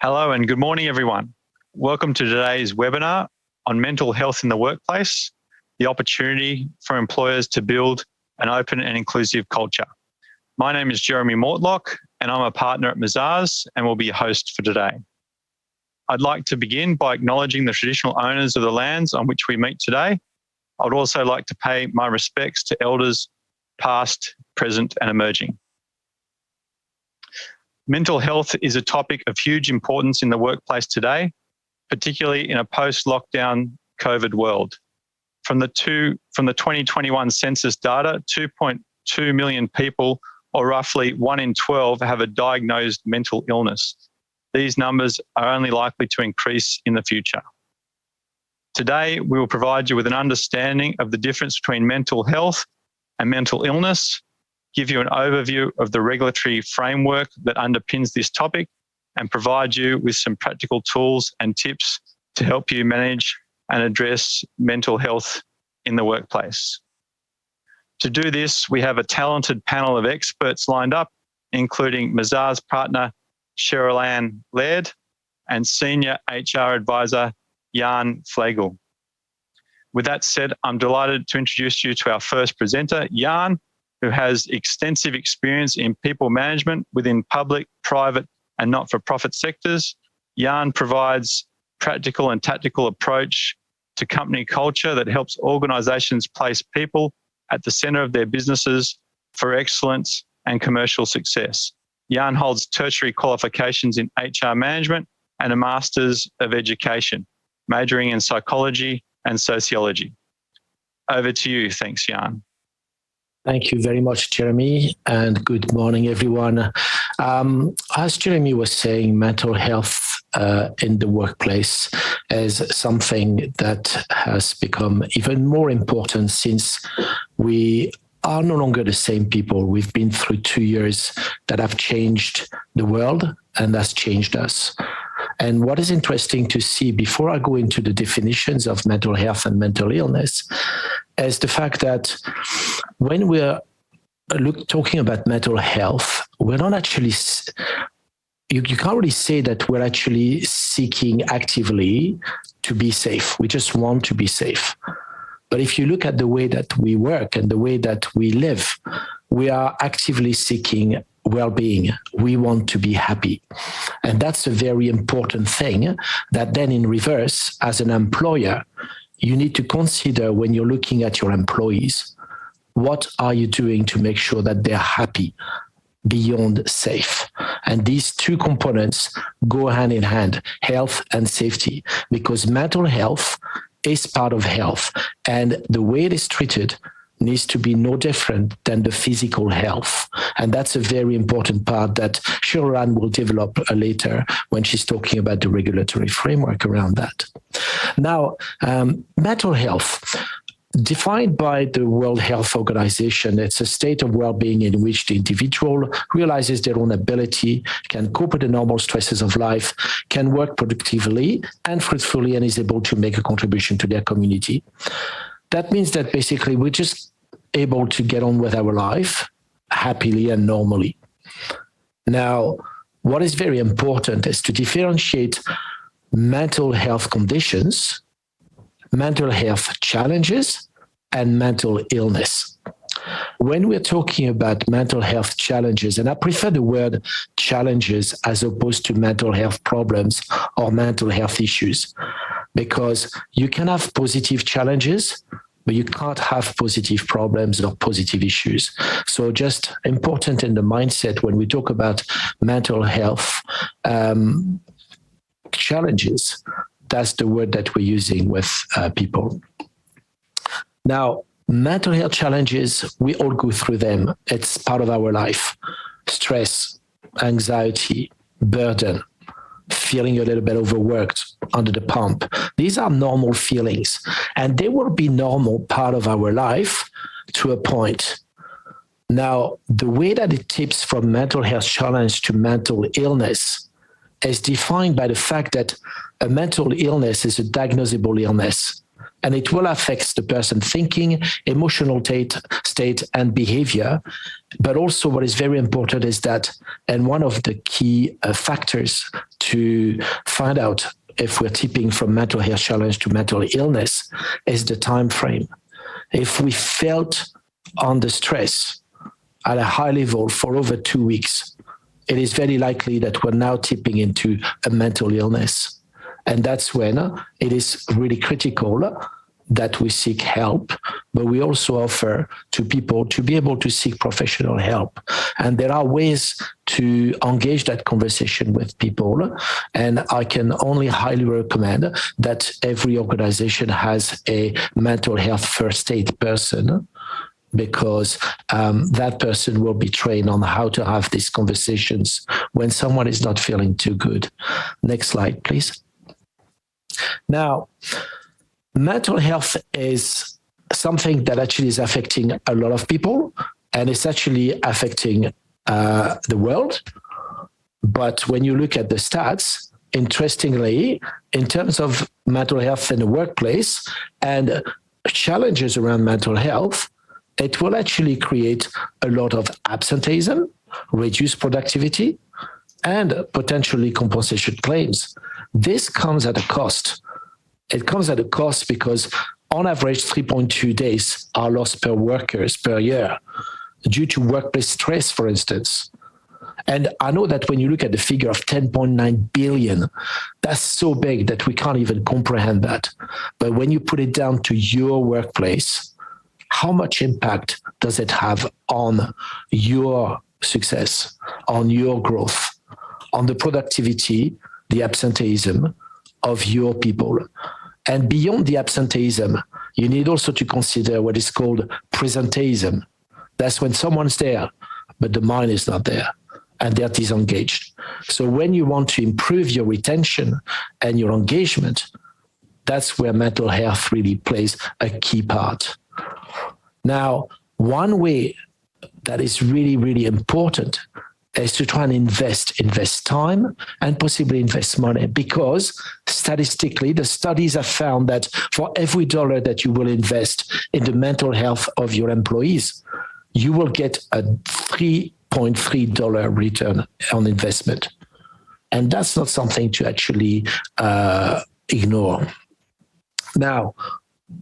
Hello and good morning, everyone. Welcome to today's webinar on mental health in the workplace, the opportunity for employers to build an open and inclusive culture. My name is Jeremy Mortlock, and I'm a partner at Mazars and will be your host for today. I'd like to begin by acknowledging the traditional owners of the lands on which we meet today. I would also like to pay my respects to elders past, present, and emerging. Mental health is a topic of huge importance in the workplace today, particularly in a post-lockdown COVID world. From the 2021 census data, 2.2 million people, or roughly 1 in 12, have a diagnosed mental illness. These numbers are only likely to increase in the future. Today, we will provide you with an understanding of the difference between mental health and mental illness, give you an overview of the regulatory framework that underpins this topic, and provide you with some practical tools and tips to help you manage and address mental health in the workplace. To do this, we have a talented panel of experts lined up, including Mazars partner Cheryl Ann Laird and Senior HR Advisor Jan Flegel. With that said, I'm delighted to introduce you to our first presenter, Jan, who has extensive experience in people management within public, private, and not-for-profit sectors. Jan provides practical and tactical approach to company culture that helps organisations place people at the centre of their businesses for excellence and commercial success. Jan holds tertiary qualifications in HR management and a Masters of Education, majoring in psychology and sociology. Over to you. Thanks, Jan. Thank you very much, Jeremy, and good morning, everyone. As Jeremy was saying, mental health in the workplace is something that has become even more important since we are no longer the same people. We've been through 2 years that have changed the world and has changed us. And what is interesting to see, before I go into the definitions of mental health and mental illness, is the fact that when we're talking about mental health, we're not actually, you can't really say that we're actually seeking actively to be safe. We just want to be safe. But if you look at the way that we work and the way that we live, we are actively seeking well-being. We want to be happy. And that's a very important thing that then in reverse, as an employer, you need to consider when you're looking at your employees, what are you doing to make sure that they're happy beyond safe? And these two components go hand in hand, health and safety, because mental health is part of health. And the way it is treated needs to be no different than the physical health. And that's a very important part that Cheryl Ann will develop later when she's talking about the regulatory framework around that. Now, mental health, defined by the World Health Organization, it's a state of well-being in which the individual realizes their own ability, can cope with the normal stresses of life, can work productively and fruitfully, and is able to make a contribution to their community. That means that basically we're just able to get on with our life happily and normally. Now, what is very important is to differentiate mental health conditions, mental health challenges, and mental illness. When we're talking about mental health challenges, and I prefer the word challenges as opposed to mental health problems or mental health issues, because you can have positive challenges, but you can't have positive problems or positive issues. So just important in the mindset when we talk about mental health challenges, that's the word that we're using with people. Now, mental health challenges, we all go through them. It's part of our life. Stress, anxiety, burden, feeling a little bit overworked, under the pump. These are normal feelings, and they will be normal part of our life to a point. Now, the way that it tips from mental health challenge to mental illness is defined by the fact that a mental illness is a diagnosable illness, and it will affect the person's thinking, emotional state, and behavior. But also what is very important is that, and one of the key factors to find out if we're tipping from mental health challenge to mental illness is the time frame. If we felt under stress at a high level for over 2 weeks, it is very likely that we're now tipping into a mental illness. And that's when it is really critical that we seek help, but we also offer to people to be able to seek professional help. And there are ways to engage that conversation with people. And I can only highly recommend that every organization has a mental health first aid person, because that person will be trained on how to have these conversations when someone is not feeling too good. Next slide, please. Now, mental health is something that actually is affecting a lot of people, and it's actually affecting the world. But when you look at the stats, interestingly, in terms of mental health in the workplace and challenges around mental health, it will actually create a lot of absenteeism, reduced productivity, and potentially compensation claims. This comes at a cost. It comes at a cost because on average, 3.2 days are lost per workers per year due to workplace stress, for instance. And I know that when you look at the figure of 10.9 billion, that's so big that we can't even comprehend that. But when you put it down to your workplace, how much impact does it have on your success, on your growth, on the productivity, the absenteeism of your people? And beyond the absenteeism, you need also to consider what is called presenteeism. That's when someone's there, but the mind is not there, and they're disengaged. So when you want to improve your retention and your engagement, that's where mental health really plays a key part. Now, one way that is really, really important is to try and invest time and possibly invest money, because statistically, the studies have found that for every dollar that you will invest in the mental health of your employees, you will get a $3.3 return on investment. And that's not something to actually ignore. Now,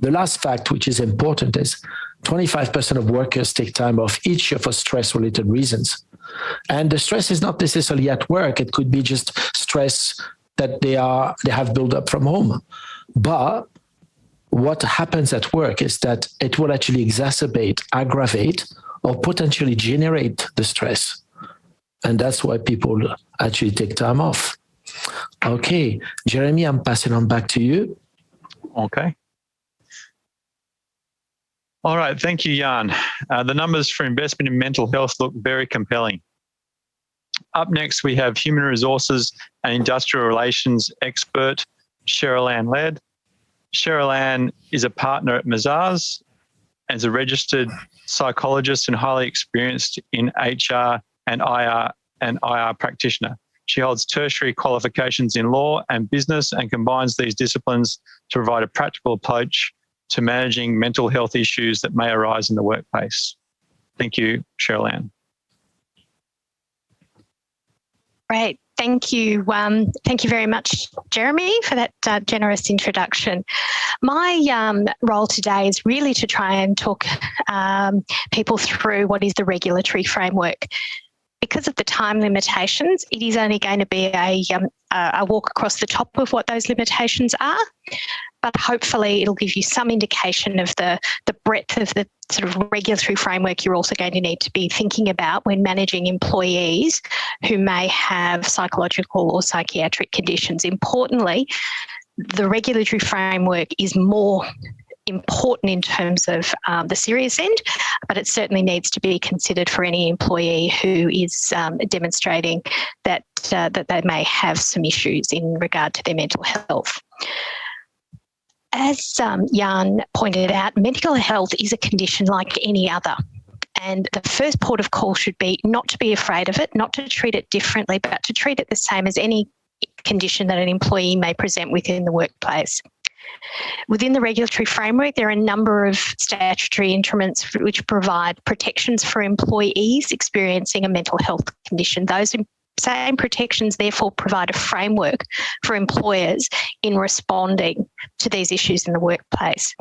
the last fact, which is important, is 25% of workers take time off each year for stress-related reasons. And the stress is not necessarily at work. It could be just stress that they have built up from home. But what happens at work is that it will actually exacerbate, aggravate, or potentially generate the stress. And that's why people actually take time off. Okay, Jeremy, I'm passing on back to you. Okay. All right, thank you, Jan. The numbers for investment in mental health look very compelling. Up next, we have Human Resources and Industrial Relations expert, Cheryl Ann Ladd. Cheryl Ann is a partner at Mazars and is a registered psychologist and highly experienced in HR and IR practitioner. She holds tertiary qualifications in law and business and combines these disciplines to provide a practical approach to managing mental health issues that may arise in the workplace. Thank you, Cheryl Ann. Great. Thank you. Thank you very much, Jeremy, for that generous introduction. My role today is really to try and talk people through what is the regulatory framework. Because of the time limitations, it is only going to be a walk across the top of what those limitations are, but hopefully it'll give you some indication of the breadth of the sort of regulatory framework you're also going to need to be thinking about when managing employees who may have psychological or psychiatric conditions. Importantly, the regulatory framework is more important in terms of the serious end, but it certainly needs to be considered for any employee who is demonstrating that they may have some issues in regard to their mental health. As Jan pointed out, mental health is a condition like any other. And the first port of call should be not to be afraid of it, not to treat it differently, but to treat it the same as any condition that an employee may present within the workplace. Within the regulatory framework, there are a number of statutory instruments which provide protections for employees experiencing a mental health condition. Those same protections therefore provide a framework for employers in responding to these issues in the workplace.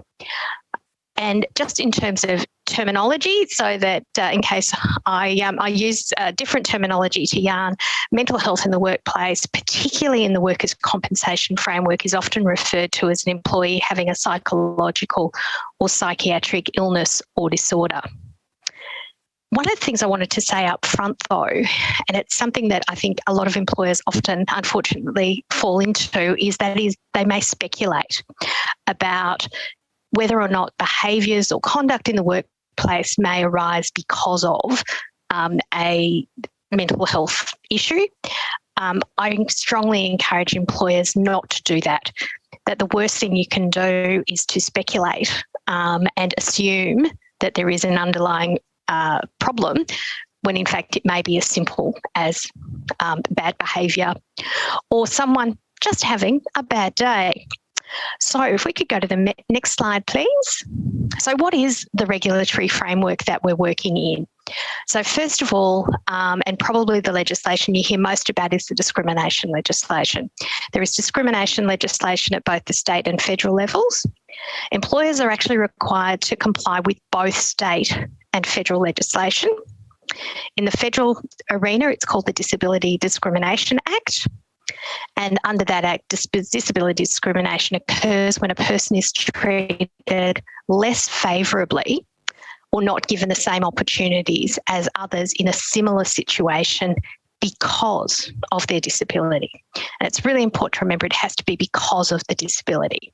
And just in terms of terminology, so that in case I use different terminology to yarn, mental health in the workplace, particularly in the workers' compensation framework, is often referred to as an employee having a psychological or psychiatric illness or disorder. One of the things I wanted to say up front, though, and it's something that I think a lot of employers often, unfortunately, fall into, is they may speculate about whether or not behaviours or conduct in the workplace may arise because of a mental health issue. I strongly encourage employers not to do that, that the worst thing you can do is to speculate and assume that there is an underlying problem, when in fact it may be as simple as bad behaviour or someone just having a bad day. So if we could go to the next slide, please. So what is the regulatory framework that we're working in? So first of all, and probably the legislation you hear most about is the discrimination legislation. There is discrimination legislation at both the state and federal levels. Employers are actually required to comply with both state and federal legislation. In the federal arena, it's called the Disability Discrimination Act. And under that Act, disability discrimination occurs when a person is treated less favourably or not given the same opportunities as others in a similar situation because of their disability. And it's really important to remember it has to be because of the disability.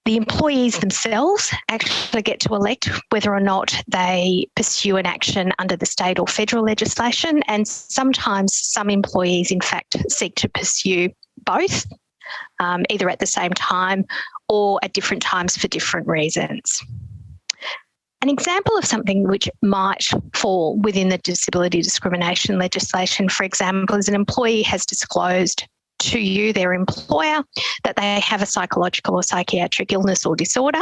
The employees themselves actually get to elect whether or not they pursue an action under the state or federal legislation, and sometimes some employees, in fact, seek to pursue both, either at the same time or at different times for different reasons. An example of something which might fall within the disability discrimination legislation, for example, is an employee has disclosed to you, their employer, that they have a psychological or psychiatric illness or disorder.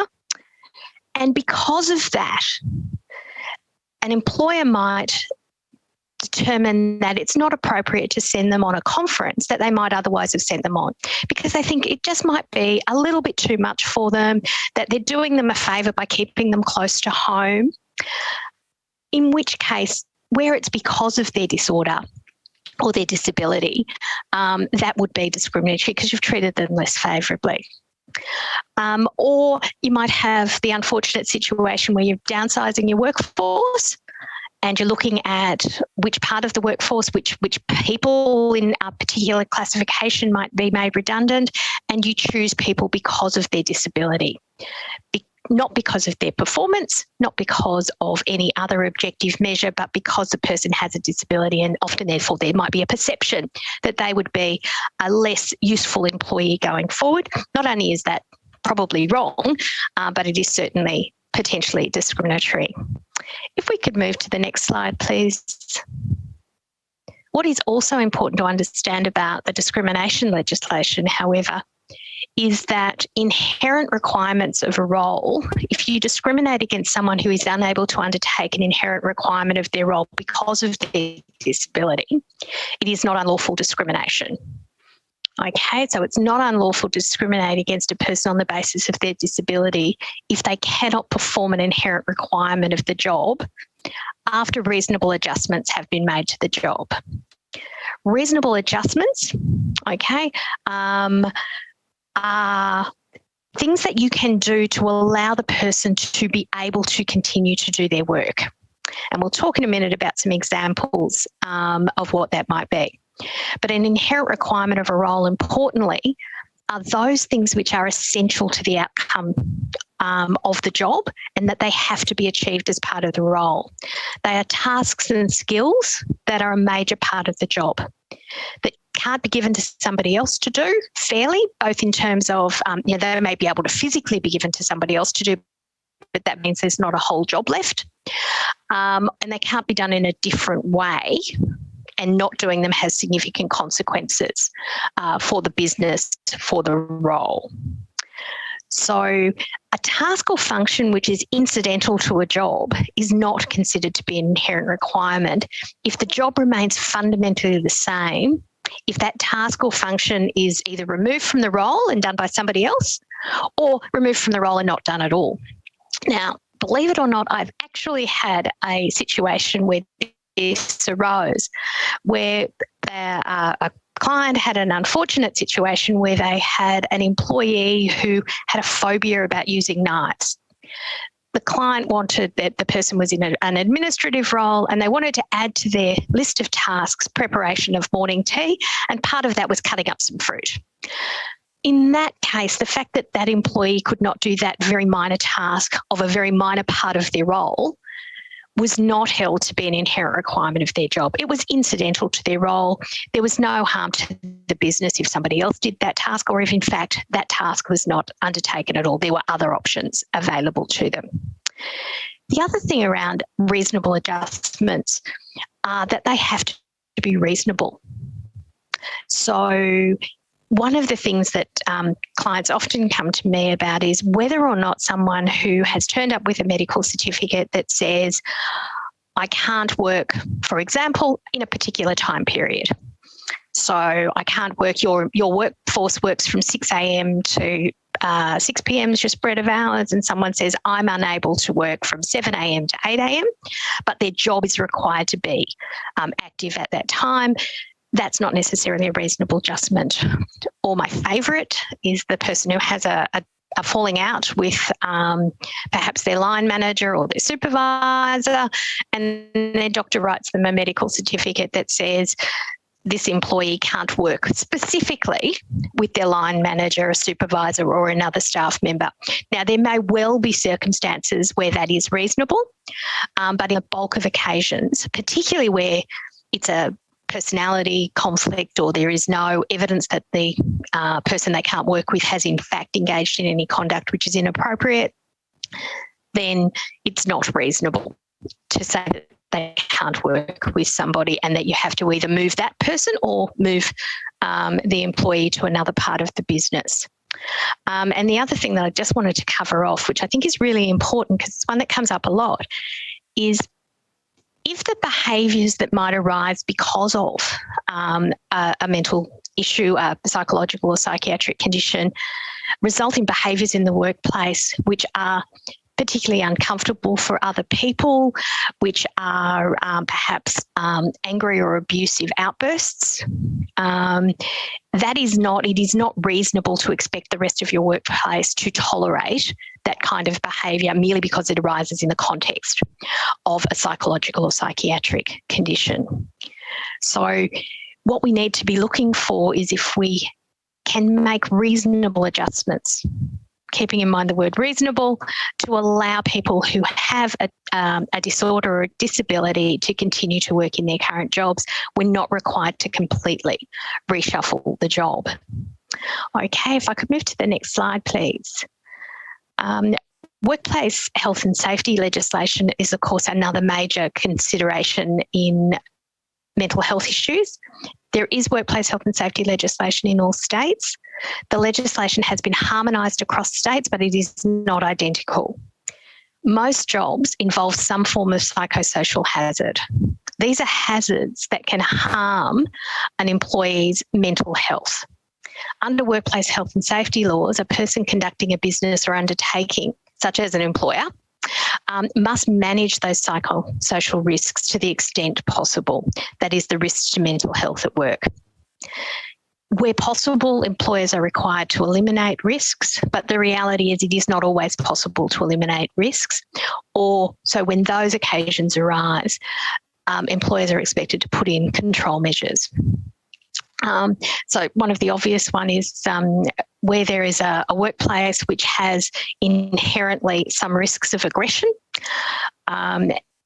And because of that, an employer might determine that it's not appropriate to send them on a conference that they might otherwise have sent them on, because they think it just might be a little bit too much for them, that they're doing them a favour by keeping them close to home, in which case, where it's because of their disorder or their disability, that would be discriminatory because you've treated them less favourably. Or you might have the unfortunate situation where you're downsizing your workforce and you're looking at which part of the workforce, which people in a particular classification might be made redundant, and you choose people because of their disability. Not because of their performance, not because of any other objective measure, but because the person has a disability, and often therefore there might be a perception that they would be a less useful employee going forward. Not only is that probably wrong, but it is certainly potentially discriminatory. If we could move to the next slide, please. What is also important to understand about the discrimination legislation, however, is that inherent requirements of a role, if you discriminate against someone who is unable to undertake an inherent requirement of their role because of their disability, it is not unlawful discrimination. Okay, so it's not unlawful to discriminate against a person on the basis of their disability if they cannot perform an inherent requirement of the job after reasonable adjustments have been made to the job. Reasonable adjustments, okay, are things that you can do to allow the person to be able to continue to do their work. And we'll talk in a minute about some examples of what that might be. But an inherent requirement of a role, importantly, are those things which are essential to the outcome of the job and that they have to be achieved as part of the role. They are tasks and skills that are a major part of the job that can't be given to somebody else to do fairly, both in terms of, they may be able to physically be given to somebody else to do, but that means there's not a whole job left. And they can't be done in a different way, and not doing them has significant consequences for the business, for the role. So a task or function which is incidental to a job is not considered to be an inherent requirement if the job remains fundamentally the same, if that task or function is either removed from the role and done by somebody else, or removed from the role and not done at all. Now, believe it or not, I've actually had a situation where this arose, where a client had an unfortunate situation where they had an employee who had a phobia about using knives. The client wanted that the person was in an administrative role, and they wanted to add to their list of tasks preparation of morning tea, and part of that was cutting up some fruit. In that case, the fact that that employee could not do that very minor task of a very minor part of their role was not held to be an inherent requirement of their job. It was incidental to their role. There was no harm to the business if somebody else did that task, or if in fact that task was not undertaken at all. There were other options available to them. The other thing around reasonable adjustments are that they have to be reasonable. So one of the things that clients often come to me about is whether or not someone who has turned up with a medical certificate that says, I can't work, for example, in a particular time period. So I can't work, your workforce works from 6 a.m. to 6 p.m. is your spread of hours, and someone says, I'm unable to work from 7 a.m. to 8 a.m., but their job is required to be active at that time. That's not necessarily a reasonable adjustment. Or my favourite is the person who has a falling out with perhaps their line manager or their supervisor, and their doctor writes them a medical certificate that says this employee can't work specifically with their line manager, a supervisor, or another staff member. Now, there may well be circumstances where that is reasonable, but in a bulk of occasions, particularly where it's a personality conflict or there is no evidence that the person they can't work with has in fact engaged in any conduct which is inappropriate, then it's not reasonable to say that they can't work with somebody and that you have to either move that person or move the employee to another part of the business. And the other thing that I just wanted to cover off, which I think is really important because it's one that comes up a lot, is if the behaviours that might arise because of a mental issue, a psychological or psychiatric condition, result in behaviours in the workplace which are particularly uncomfortable for other people, which are perhaps angry or abusive outbursts, it is not reasonable to expect the rest of your workplace to tolerate that kind of behaviour merely because it arises in the context of a psychological or psychiatric condition. So what we need to be looking for is if we can make reasonable adjustments, keeping in mind the word reasonable, to allow people who have a disorder or a disability to continue to work in their current jobs. We're not required to completely reshuffle the job. Okay, if I could move to the next slide, please. Workplace health and safety legislation is, of course, another major consideration in mental health issues. There is workplace health and safety legislation in all states. The legislation has been harmonised across states, but it is not identical. Most jobs involve some form of psychosocial hazard. These are hazards that can harm an employee's mental health. Under workplace health and safety laws, a person conducting a business or undertaking, such as an employer, must manage those psychosocial risks to the extent possible. That is, the risks to mental health at work. Where possible, employers are required to eliminate risks, but the reality is it is not always possible to eliminate risks. So when those occasions arise, employers are expected to put in control measures. So one of the obvious one is where there is a workplace which has inherently some risks of aggression.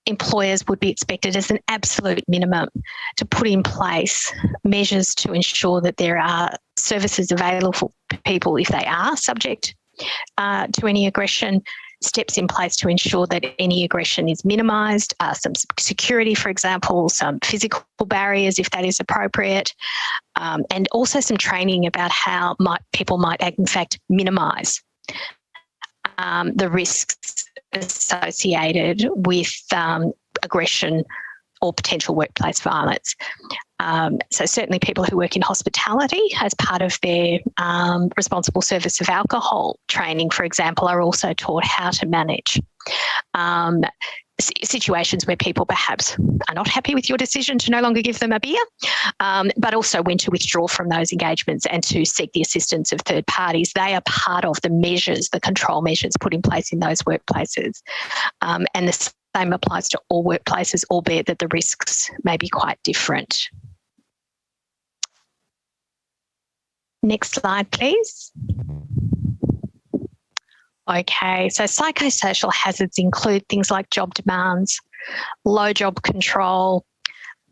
Employers would be expected as an absolute minimum to put in place measures to ensure that there are services available for people if they are subject to any aggression, steps in place to ensure that any aggression is minimised, some security, for example, some physical barriers if that is appropriate, and also some training about how people might in fact minimise the risks associated with aggression or potential workplace violence. So certainly people who work in hospitality as part of their responsible service of alcohol training, for example, are also taught how to manage situations where people perhaps are not happy with your decision to no longer give them a beer, but also when to withdraw from those engagements and to seek the assistance of third parties. They are part of the measures, the control measures put in place in those workplaces. And the same applies to all workplaces, albeit that the risks may be quite different. Next slide, please. Okay, so psychosocial hazards include things like job demands, low job control,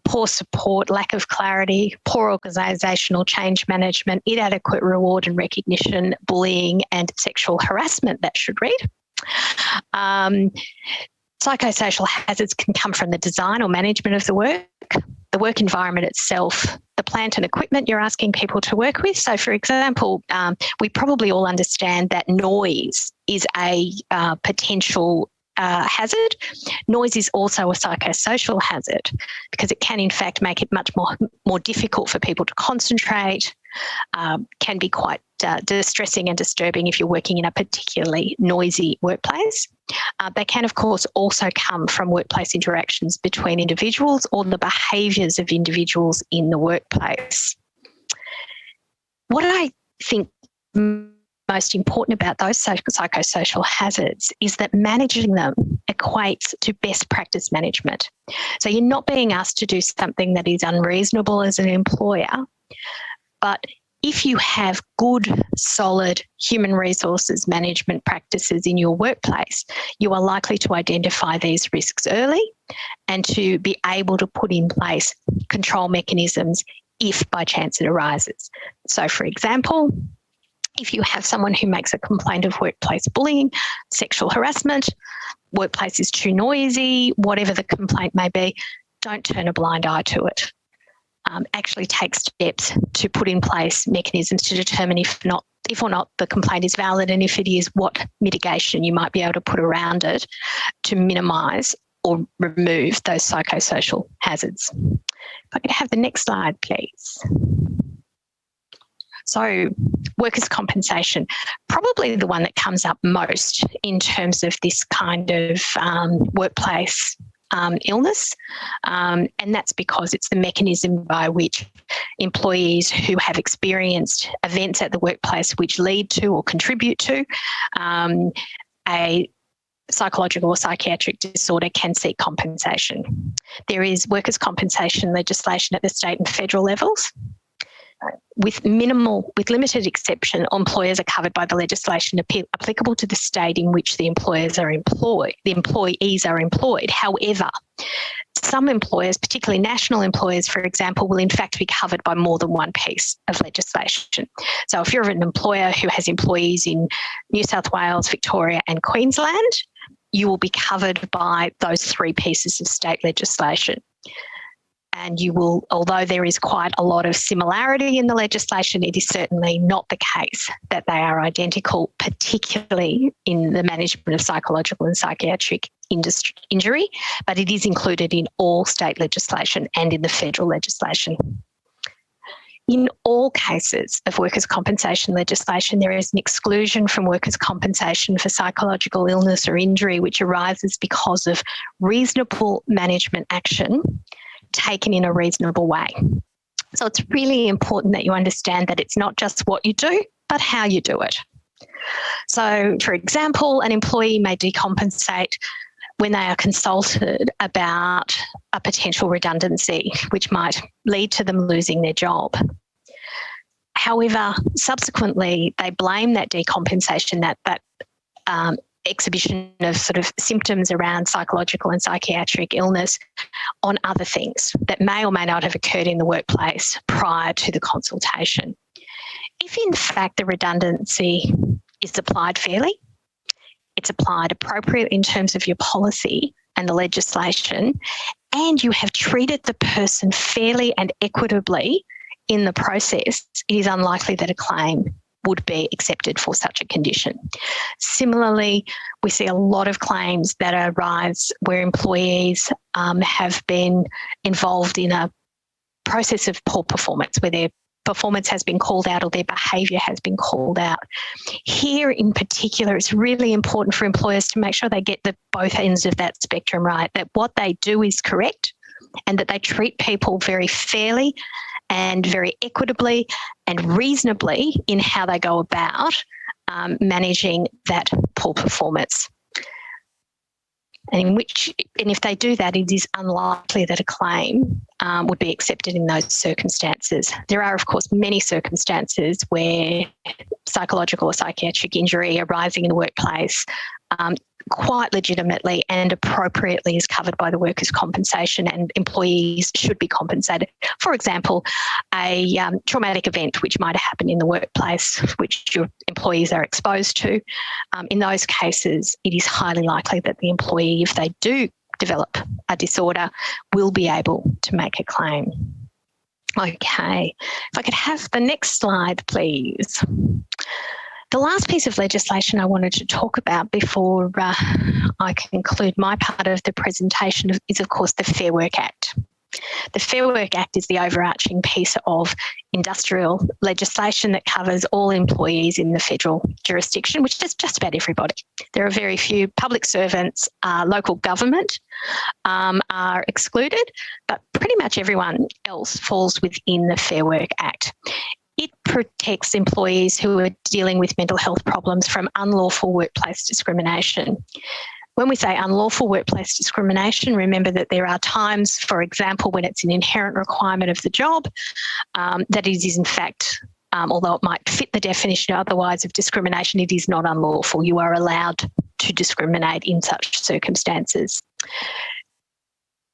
poor support, lack of clarity, poor organisational change management, inadequate reward and recognition, bullying and sexual harassment, that should read. Psychosocial hazards can come from the design or management of the work environment itself, the plant and equipment you're asking people to work with. So, for example, we probably all understand that noise is a potential hazard. Noise is also a psychosocial hazard because it can, in fact, make it much more difficult for people to concentrate, can be quite distressing and disturbing if you're working in a particularly noisy workplace. They can, of course, also come from workplace interactions between individuals or the behaviours of individuals in the workplace. What I think most important about those psychosocial hazards is that managing them equates to best practice management. So you're not being asked to do something that is unreasonable as an employer, but if you have good, solid human resources management practices in your workplace, you are likely to identify these risks early and to be able to put in place control mechanisms if by chance it arises. So, for example, if you have someone who makes a complaint of workplace bullying, sexual harassment, workplace is too noisy, whatever the complaint may be, don't turn a blind eye to it. Actually take steps to put in place mechanisms to determine if or not the complaint is valid, and if it is, what mitigation you might be able to put around it to minimise or remove those psychosocial hazards. If I could have the next slide, please. So, workers' compensation, probably the one that comes up most in terms of this kind of workplace illness, and that's because it's the mechanism by which employees who have experienced events at the workplace which lead to or contribute to a psychological or psychiatric disorder can seek compensation. There is workers' compensation legislation at the state and federal levels. With limited exception, employers are covered by the legislation applicable to the state in which the employees are employed. However, some employers, particularly national employers, for example, will in fact be covered by more than one piece of legislation. So if you're an employer who has employees in New South Wales, Victoria and Queensland, you will be covered by those three pieces of state legislation. And you will, although there is quite a lot of similarity in the legislation, it is certainly not the case that they are identical, particularly in the management of psychological and psychiatric injury, but it is included in all state legislation and in the federal legislation. In all cases of workers' compensation legislation, there is an exclusion from workers' compensation for psychological illness or injury which arises because of reasonable management action taken in a reasonable way. So it's really important that you understand that it's not just what you do, but how you do it. So, for example, an employee may decompensate when they are consulted about a potential redundancy, which might lead to them losing their job. However, subsequently, they blame that decompensation, that exhibition of sort of symptoms around psychological and psychiatric illness on other things that may or may not have occurred in the workplace prior to the consultation. If in fact the redundancy is applied fairly, it's applied appropriately in terms of your policy and the legislation, and you have treated the person fairly and equitably in the process, it is unlikely that a claim would be accepted for such a condition. Similarly, we see a lot of claims that arise where employees have been involved in a process of poor performance, where their performance has been called out or their behaviour has been called out. Here in particular, it's really important for employers to make sure they get both ends of that spectrum right, that what they do is correct and that they treat people very fairly and very equitably and reasonably in how they go about managing that poor performance. And if they do that, it is unlikely that a claim would be accepted in those circumstances. There are, of course, many circumstances where psychological or psychiatric injury arising in the workplace quite legitimately and appropriately is covered by the workers' compensation, and employees should be compensated. For example, a traumatic event which might happen in the workplace, which your employees are exposed to. In those cases, it is highly likely that the employee, if they do develop a disorder, will be able to make a claim. Okay, if I could have the next slide, please. The last piece of legislation I wanted to talk about before I conclude my part of the presentation is, of course, the Fair Work Act. The Fair Work Act is the overarching piece of industrial legislation that covers all employees in the federal jurisdiction, which is just about everybody. There are very few public servants, local government are excluded, but pretty much everyone else falls within the Fair Work Act. It protects employees who are dealing with mental health problems from unlawful workplace discrimination. When we say unlawful workplace discrimination, remember that there are times, for example, when it's an inherent requirement of the job, that it is in fact, although it might fit the definition otherwise of discrimination, it is not unlawful. You are allowed to discriminate in such circumstances.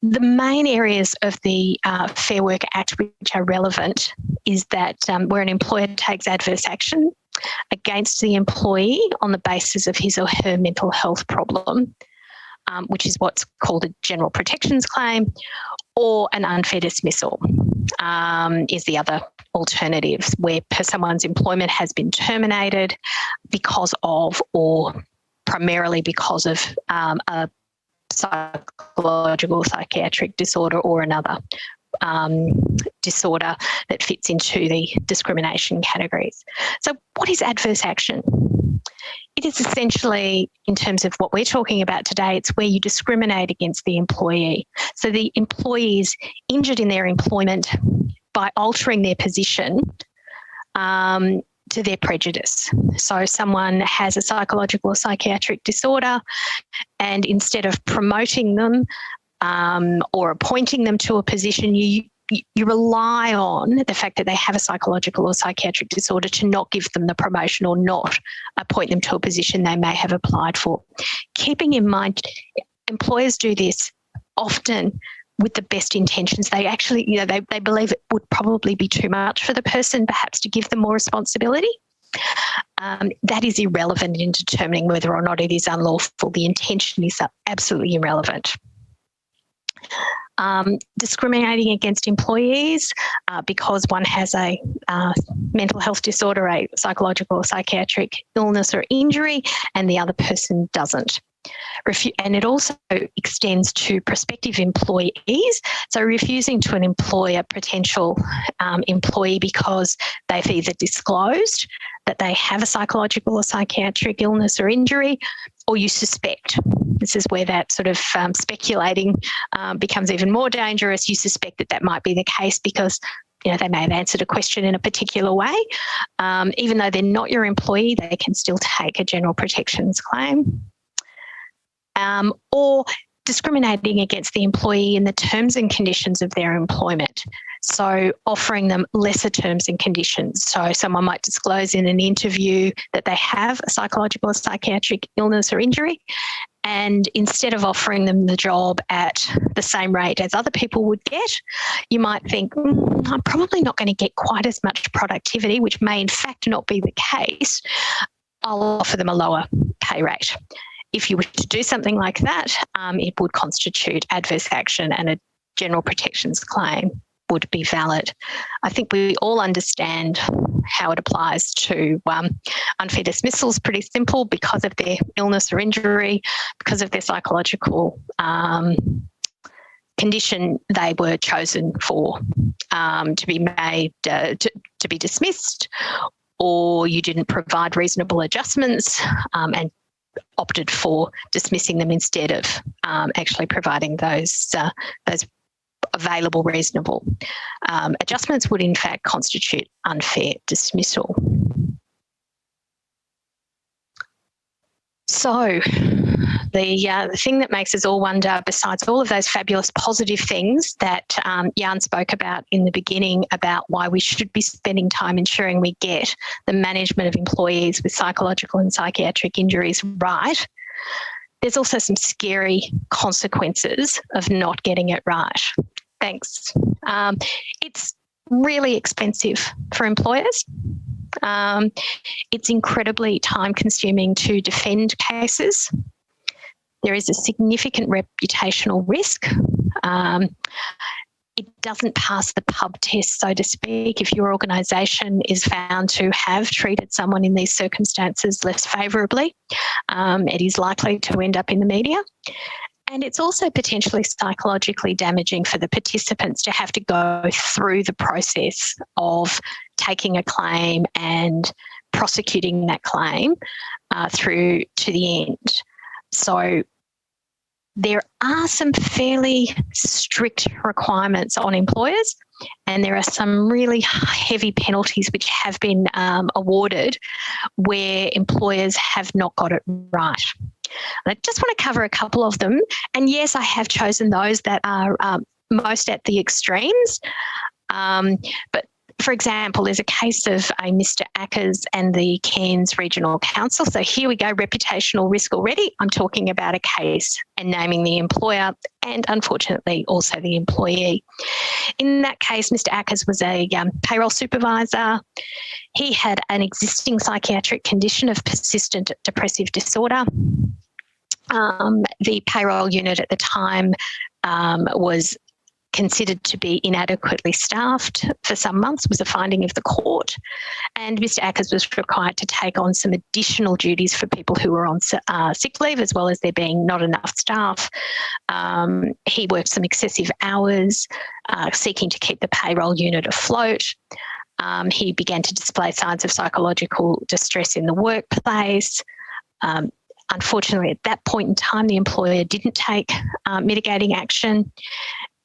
The main areas of the Fair Work Act which are relevant is that where an employer takes adverse action against the employee on the basis of his or her mental health problem, which is what's called a general protections claim, or an unfair dismissal is the other alternatives, where someone's employment has been terminated because of or primarily because of a psychological psychiatric disorder or another disorder that fits into the discrimination categories. So what is adverse action? It is essentially, in terms of what we're talking about today, it's where you discriminate against the employee. So the employee is injured in their employment by altering their position to their prejudice. So someone has a psychological or psychiatric disorder, and instead of promoting them or appointing them to a position, you rely on the fact that they have a psychological or psychiatric disorder to not give them the promotion or not appoint them to a position they may have applied for. Keeping in mind, employers do this often with the best intentions. They actually, they believe it would probably be too much for the person, perhaps to give them more responsibility. That is irrelevant in determining whether or not it is unlawful. The intention is absolutely irrelevant. Discriminating against employees because one has a mental health disorder, a psychological or psychiatric illness or injury, and the other person doesn't. And it also extends to prospective employees. So refusing to employ a potential employee because they've either disclosed that they have a psychological or psychiatric illness or injury, or you suspect. This is where that sort of speculating becomes even more dangerous. You suspect that that might be the case because they may have answered a question in a particular way. Even though they're not your employee, they can still take a general protections claim. Or discriminating against the employee in the terms and conditions of their employment. So offering them lesser terms and conditions. So someone might disclose in an interview that they have a psychological or psychiatric illness or injury, and instead of offering them the job at the same rate as other people would get, you might think, I'm probably not going to get quite as much productivity, which may in fact not be the case. I'll offer them a lower pay rate. If you were to do something like that, it would constitute adverse action and a general protections claim. would be valid. I think we all understand how it applies to unfair dismissals. Pretty simple, because of their illness or injury, because of their psychological condition, they were chosen for to be made to be dismissed, or you didn't provide reasonable adjustments and opted for dismissing them instead of actually providing those available reasonable adjustments would in fact constitute unfair dismissal. So the thing that makes us all wonder, besides all of those fabulous positive things that Jan spoke about in the beginning about why we should be spending time ensuring we get the management of employees with psychological and psychiatric injuries right, there's also some scary consequences of not getting it right. Thanks. It's really expensive for employers. It's incredibly time-consuming to defend cases. There is a significant reputational risk. It doesn't pass the pub test, so to speak, if your organisation is found to have treated someone in these circumstances less favourably. It is likely to end up in the media. And it's also potentially psychologically damaging for the participants to have to go through the process of taking a claim and prosecuting that claim through to the end. So there are some fairly strict requirements on employers, and there are some really heavy penalties which have been awarded where employers have not got it right. And I just want to cover a couple of them. And yes, I have chosen those that are most at the extremes. But for example, there's a case of a Mr. Ackers and the Cairns Regional Council. So here we go, reputational risk already. I'm talking about a case and naming the employer and unfortunately also the employee. In that case, Mr. Ackers was a payroll supervisor. He had an existing psychiatric condition of persistent depressive disorder. The payroll unit at the time was considered to be inadequately staffed for some months, was a finding of the court. And Mr. Ackers was required to take on some additional duties for people who were on sick leave, as well as there being not enough staff. He worked some excessive hours, seeking to keep the payroll unit afloat. He began to display signs of psychological distress in the workplace. Unfortunately, at that point in time, the employer didn't take mitigating action.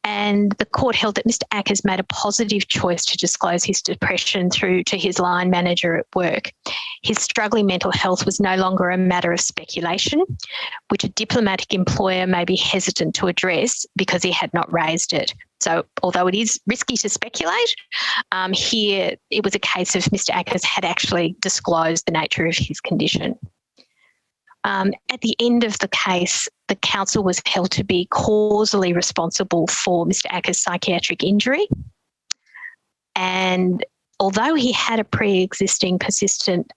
And the court held that Mr. Ackers made a positive choice to disclose his depression through to his line manager at work. His struggling mental health was no longer a matter of speculation, which a diplomatic employer may be hesitant to address because he had not raised it. So although it is risky to speculate, here it was a case of Mr. Ackers had actually disclosed the nature of his condition. At the end of the case, the council was held to be causally responsible for Mr. Ackers' psychiatric injury. And although he had a pre-existing persistent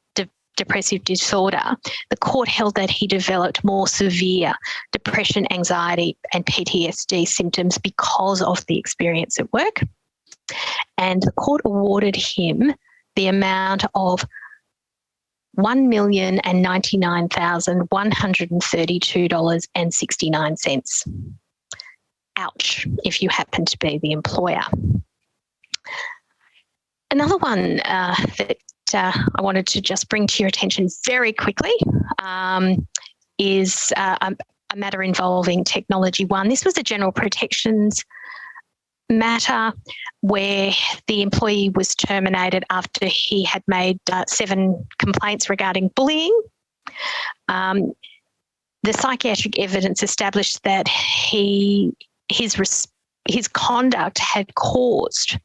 depressive disorder, the court held that he developed more severe depression, anxiety and PTSD symptoms because of the experience at work. And the court awarded him the amount of $1,099,132.69. Ouch, if you happen to be the employer. Another one that I wanted to just bring to your attention very quickly is a matter involving Technology One. This was a general protections matter where the employee was terminated after he had made 7 complaints regarding bullying. The psychiatric evidence established that his conduct had caused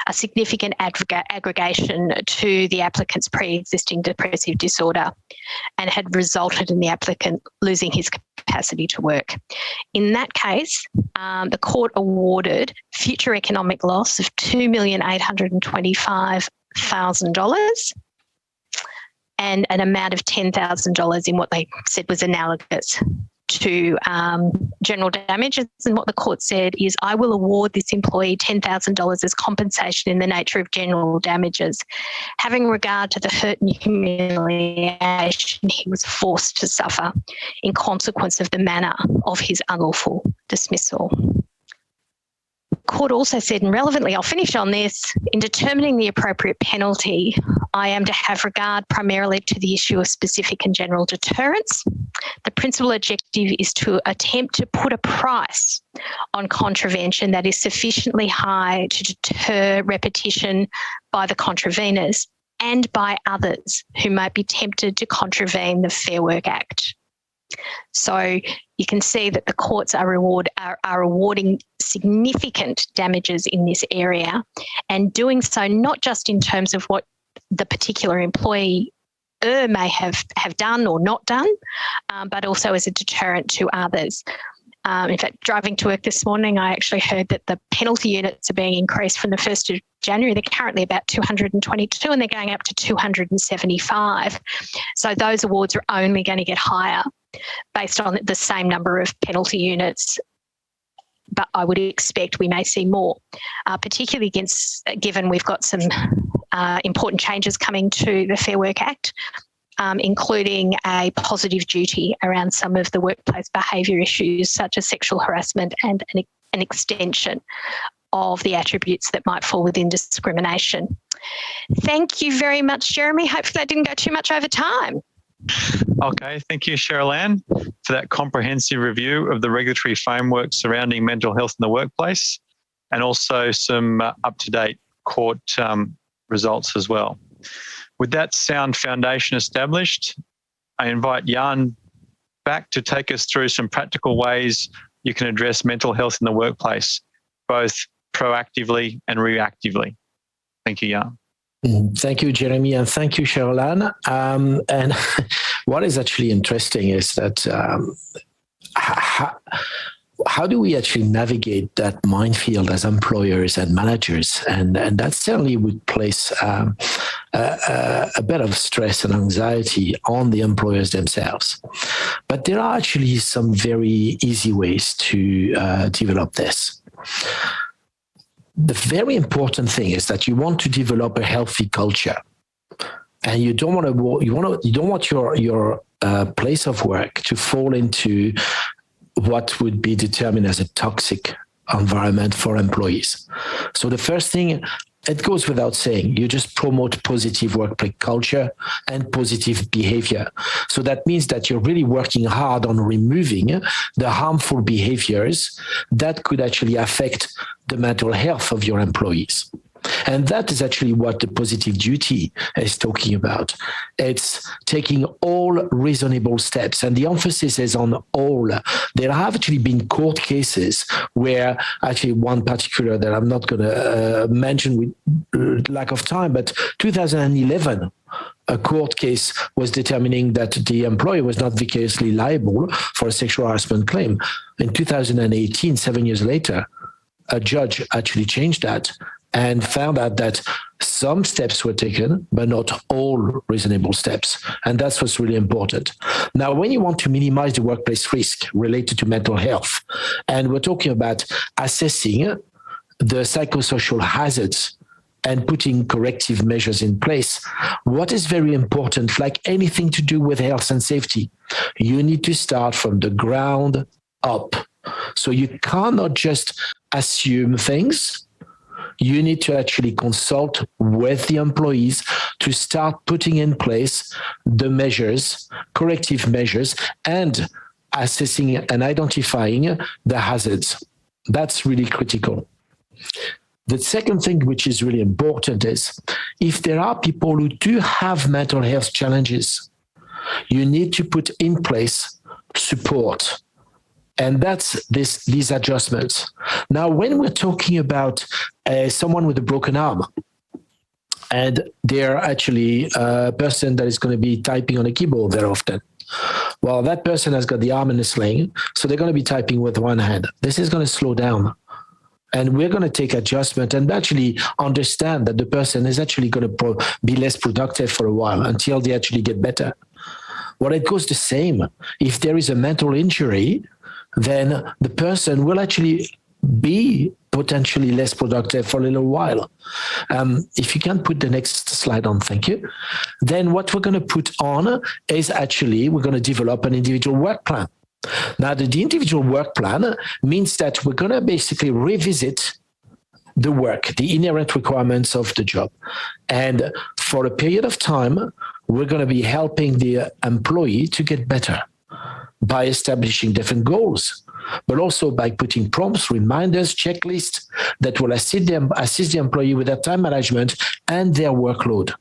a significant aggregation to the applicant's pre-existing depressive disorder and had resulted in the applicant losing his capacity to work. In that case, the court awarded future economic loss of $2,825,000 and an amount of $10,000 in what they said was analogous to general damages. And what the court said is, I will award this employee $10,000 as compensation in the nature of general damages, having regard to the hurt and humiliation he was forced to suffer in consequence of the manner of his unlawful dismissal. The court also said, and relevantly, I'll finish on this, in determining the appropriate penalty, I am to have regard primarily to the issue of specific and general deterrence. The principal objective is to attempt to put a price on contravention that is sufficiently high to deter repetition by the contraveners and by others who might be tempted to contravene the Fair Work Act. So you can see that the courts are awarding significant damages in this area, and doing so not just in terms of what the particular employee may have done or not done, but also as a deterrent to others. In fact, driving to work this morning, I actually heard that the penalty units are being increased from the 1st of January. They're currently about 222 and they're going up to 275. So those awards are only going to get higher based on the same number of penalty units. But I would expect we may see more, particularly given we've got some important changes coming to the Fair Work Act, including a positive duty around some of the workplace behaviour issues such as sexual harassment and an extension of the attributes that might fall within discrimination. Thank you very much, Jeremy. Hopefully I didn't go too much over time. Okay, thank you, Cheryl Ann, for that comprehensive review of the regulatory framework surrounding mental health in the workplace, and also some up-to-date court results as well. With that sound foundation established, I invite Jan back to take us through some practical ways you can address mental health in the workplace, both proactively and reactively. Thank you, Jan. Thank you, Jeremy, and thank you, Cheryl Ann. And what is actually interesting is that how do we actually navigate that minefield as employers and managers? And that certainly would place a bit of stress and anxiety on the employers themselves. But there are actually some very easy ways to develop this. The very important thing is that you want to develop a healthy culture, and you don't want your place of work to fall into what would be determined as a toxic environment for employees. So the first thing, it goes without saying, you just promote positive workplace culture and positive behavior. So that means that you're really working hard on removing the harmful behaviors that could actually affect the mental health of your employees. And that is actually what the positive duty is talking about. It's taking all reasonable steps, and the emphasis is on all. There have actually been court cases where, actually one particular that I'm not going to mention with lack of time, but 2011, a court case was determining that the employer was not vicariously liable for a sexual harassment claim. In 2018, 7 years later, a judge actually changed that and found out that some steps were taken, but not all reasonable steps. And that's what's really important. Now, when you want to minimize the workplace risk related to mental health, and we're talking about assessing the psychosocial hazards and putting corrective measures in place, what is very important, like anything to do with health and safety, you need to start from the ground up. So you cannot just assume things. You need to actually consult with the employees to start putting in place the measures, corrective measures, and assessing and identifying the hazards. That's really critical. The second thing which is really important is, if there are people who do have mental health challenges, you need to put in place support. And that's these adjustments. Now, when we're talking about someone with a broken arm, and they're actually a person that is going to be typing on a keyboard very often, well, that person has got the arm in a sling, so they're going to be typing with one hand. This is going to slow down. And we're going to take adjustment and actually understand that the person is actually going to be less productive for a while until they actually get better. Well, it goes the same. If there is a mental injury, then the person will actually be potentially less productive for a little while. If you can put the next slide on, thank you. Then what we're going to put on is actually we're going to develop an individual work plan. Now, the individual work plan means that we're going to basically revisit the work, the inherent requirements of the job. And for a period of time, we're going to be helping the employee to get better by establishing different goals, but also by putting prompts, reminders, checklists that will assist the employee with their time management and their workload.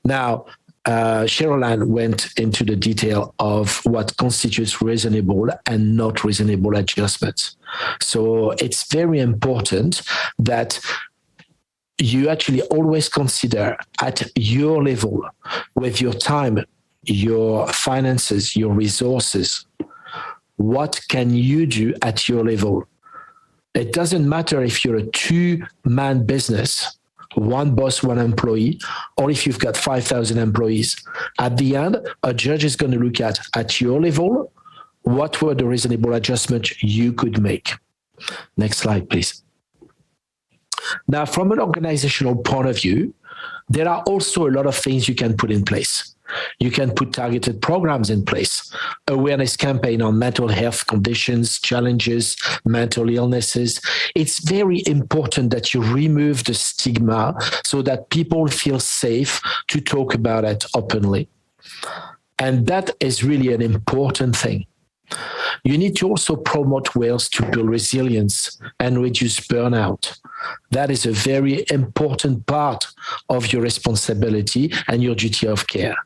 Now, Cheryl went into the detail of what constitutes reasonable and not reasonable adjustments. So it's very important that you actually always consider at your level, with your time, your finances, your resources, what can you do at your level? It doesn't matter if you're a two-man business, one boss, one employee, or if you've got 5,000 employees. At the end, a judge is going to look at your level, what were the reasonable adjustments you could make. Next slide, please. Now, from an organizational point of view, there are also a lot of things you can put in place. You can put targeted programs in place, awareness campaign on mental health conditions, challenges, mental illnesses. It's very important that you remove the stigma so that people feel safe to talk about it openly. And that is really an important thing. You need to also promote ways to build resilience and reduce burnout. That is a very important part of your responsibility and your duty of care.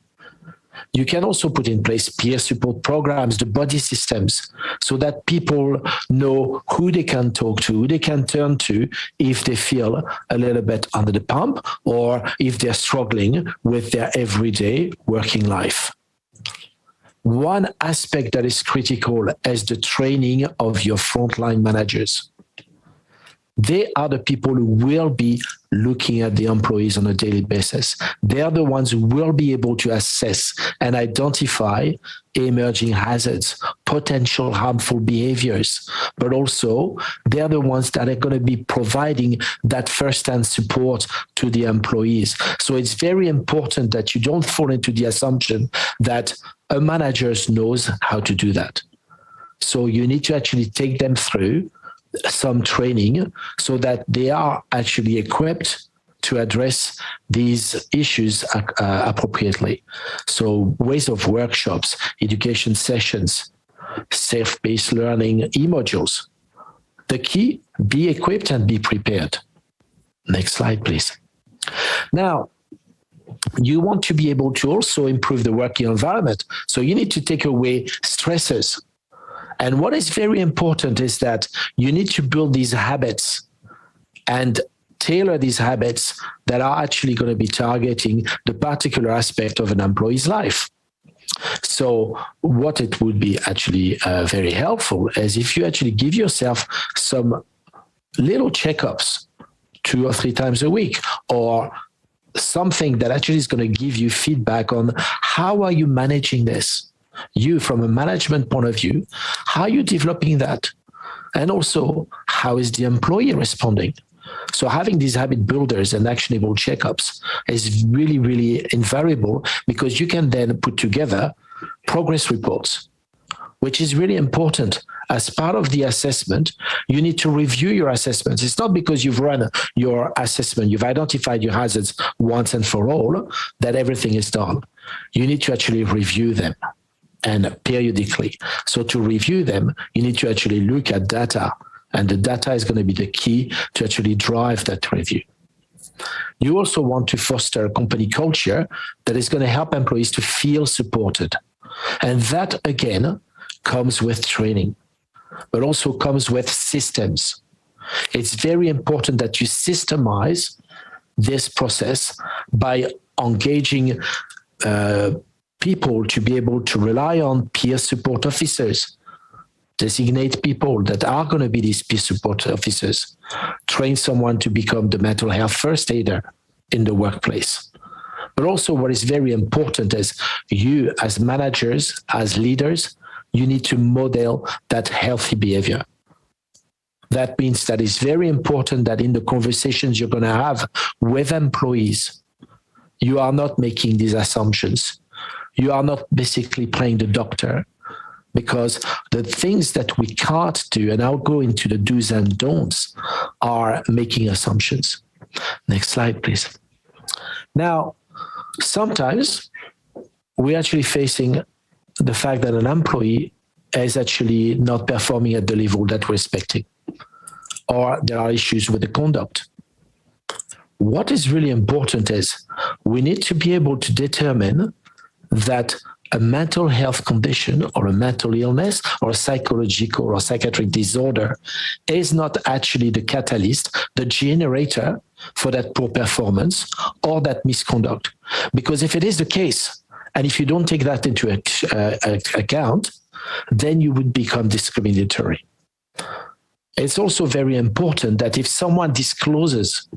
You can also put in place peer support programs, the buddy systems, so that people know who they can talk to, who they can turn to if they feel a little bit under the pump or if they're struggling with their everyday working life. One aspect that is critical is the training of your frontline managers. They are the people who will be looking at the employees on a daily basis. They are the ones who will be able to assess and identify emerging hazards, potential harmful behaviors, but also they're the ones that are going to be providing that first-hand support to the employees. So it's very important that you don't fall into the assumption that a manager knows how to do that. So you need to actually take them through some training so that they are actually equipped to address these issues appropriately. So ways of workshops, education sessions, self-paced learning, e-modules. The key, be equipped and be prepared. Next slide, please. Now, you want to be able to also improve the working environment. So you need to take away stressors. And what is very important is that you need to build these habits and tailor these habits that are actually going to be targeting the particular aspect of an employee's life. So what it would be actually very helpful is if you actually give yourself some little checkups 2 or 3 times a week, or something that actually is going to give you feedback on how are you managing this? You, from a management point of view, how are you developing that? And also, how is the employee responding? So having these habit builders and actionable checkups is really, really invaluable because you can then put together progress reports, which is really important. As part of the assessment, you need to review your assessments. It's not because you've run your assessment, you've identified your hazards once and for all, that everything is done. You need to actually review them. And periodically. So to review them, you need to actually look at data, and the data is going to be the key to actually drive that review. You also want to foster a company culture that is going to help employees to feel supported. And that, again, comes with training, but also comes with systems. It's very important that you systemize this process by engaging people to be able to rely on peer support officers, designate people that are going to be these peer support officers, train someone to become the mental health first aider in the workplace. But also what is very important is you as managers, as leaders, you need to model that healthy behavior. That means that it's very important that in the conversations you're going to have with employees, you are not making these assumptions. You are not basically playing the doctor, because the things that we can't do, and I'll go into the do's and don'ts, are making assumptions. Next slide, please. Now, sometimes we're actually facing the fact that an employee is actually not performing at the level that we're expecting, or there are issues with the conduct. What is really important is we need to be able to determine that a mental health condition or a mental illness or a psychological or psychiatric disorder is not actually the catalyst, the generator for that poor performance or that misconduct. Because if it is the case, and if you don't take that into account, then you would become discriminatory. It's also very important that if someone discloses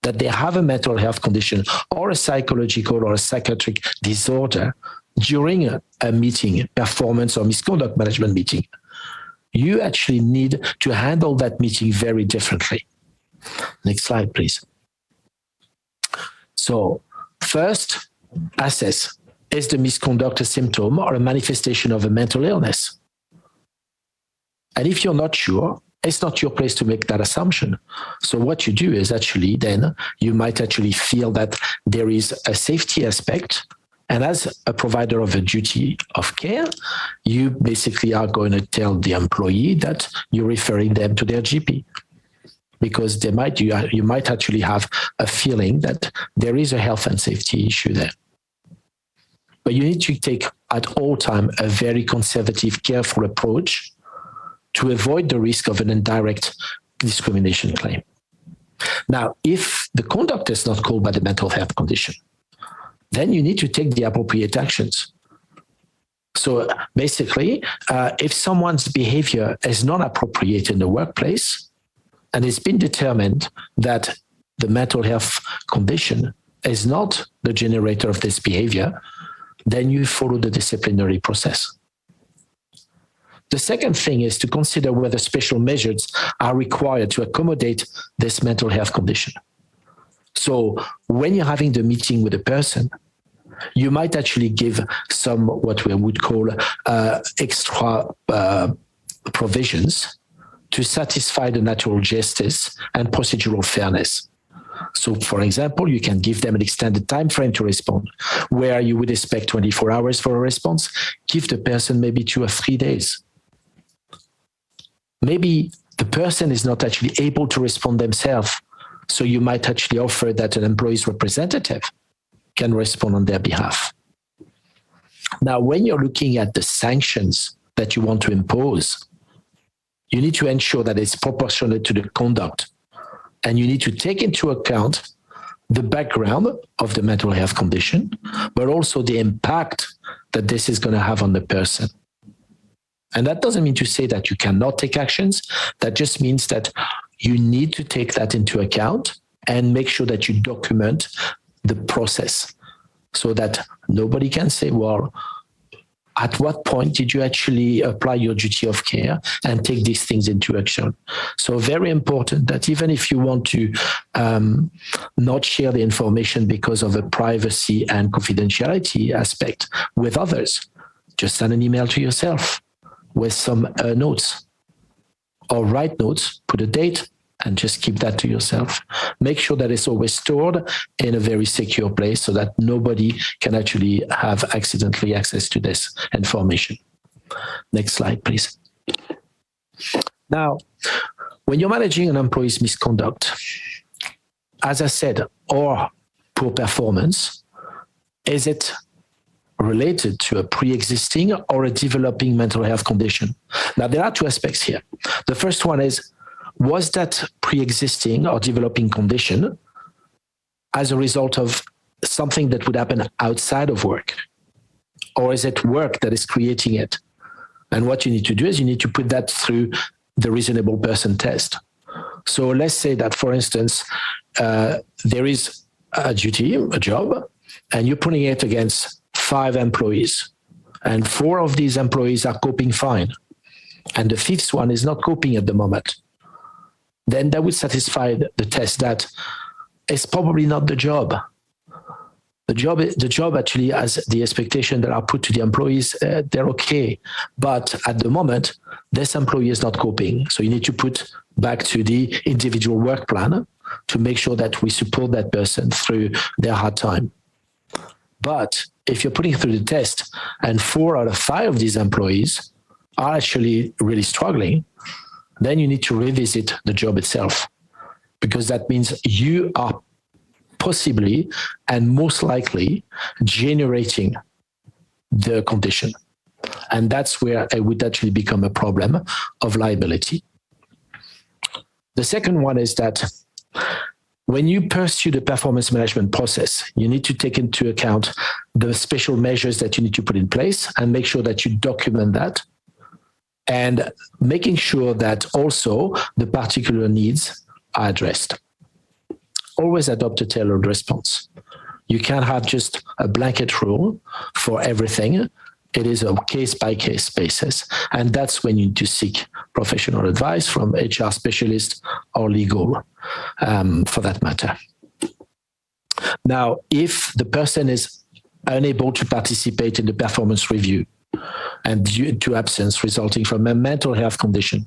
that they have a mental health condition or a psychological or a psychiatric disorder during a meeting, performance or misconduct management meeting, you actually need to handle that meeting very differently. Next slide, please. So first, assess, is the misconduct a symptom or a manifestation of a mental illness? And if you're not sure, it's not your place to make that assumption. So what you do is actually then you might actually feel that there is a safety aspect. And as a provider of a duty of care, you basically are going to tell the employee that you're referring them to their GP, because you might actually have a feeling that there is a health and safety issue there. But you need to take at all time a very conservative, careful approach to avoid the risk of an indirect discrimination claim. Now, if the conduct is not called by the mental health condition, then you need to take the appropriate actions. So basically, if someone's behavior is not appropriate in the workplace, and it's been determined that the mental health condition is not the generator of this behavior, then you follow the disciplinary process. The second thing is to consider whether special measures are required to accommodate this mental health condition. So when you're having the meeting with a person, you might actually give some what we would call extra provisions to satisfy the natural justice and procedural fairness. So, for example, you can give them an extended time frame to respond, where you would expect 24 hours for a response. Give the person maybe 2 or 3 days. Maybe the person is not actually able to respond themselves, so you might actually offer that an employee's representative can respond on their behalf. Now, when you're looking at the sanctions that you want to impose, you need to ensure that it's proportionate to the conduct. And you need to take into account the background of the mental health condition, but also the impact that this is going to have on the person. And that doesn't mean to say that you cannot take actions. That just means that you need to take that into account and make sure that you document the process so that nobody can say, well, at what point did you actually apply your duty of care and take these things into action? So very important that even if you want to not share the information because of a privacy and confidentiality aspect with others, just send an email to yourself with some notes, or write notes, put a date, and just keep that to yourself. Make sure that it's always stored in a very secure place so that nobody can actually have accidentally access to this information. Next slide, please. Now, when you're managing an employee's misconduct, as I said, or poor performance, is it related to a pre-existing or a developing mental health condition? Now, there are 2 aspects here. The first one is, was that pre-existing or developing condition as a result of something that would happen outside of work? Or is it work that is creating it? And what you need to do is you need to put that through the reasonable person test. So let's say that, for instance, there is a duty, a job, and you're putting it against 5 employees, and 4 of these employees are coping fine, and the 5th one is not coping at the moment, then that would satisfy the test that it's probably not the job. The job actually has the expectation that are put to the employees, they're okay. But at the moment, this employee is not coping. So you need to put back to the individual work plan to make sure that we support that person through their hard time. But if you're putting through the test and 4 out of 5 of these employees are actually really struggling, then you need to revisit the job itself, because that means you are possibly and most likely generating the condition. And that's where it would actually become a problem of liability. The second one is that when you pursue the performance management process, you need to take into account the special measures that you need to put in place and make sure that you document that, and making sure that also the particular needs are addressed. Always adopt a tailored response. You can't have just a blanket rule for everything. It is a case-by-case basis. And that's when you need to seek professional advice from HR specialists or legal, for that matter. Now, if the person is unable to participate in the performance review and due to absence resulting from a mental health condition,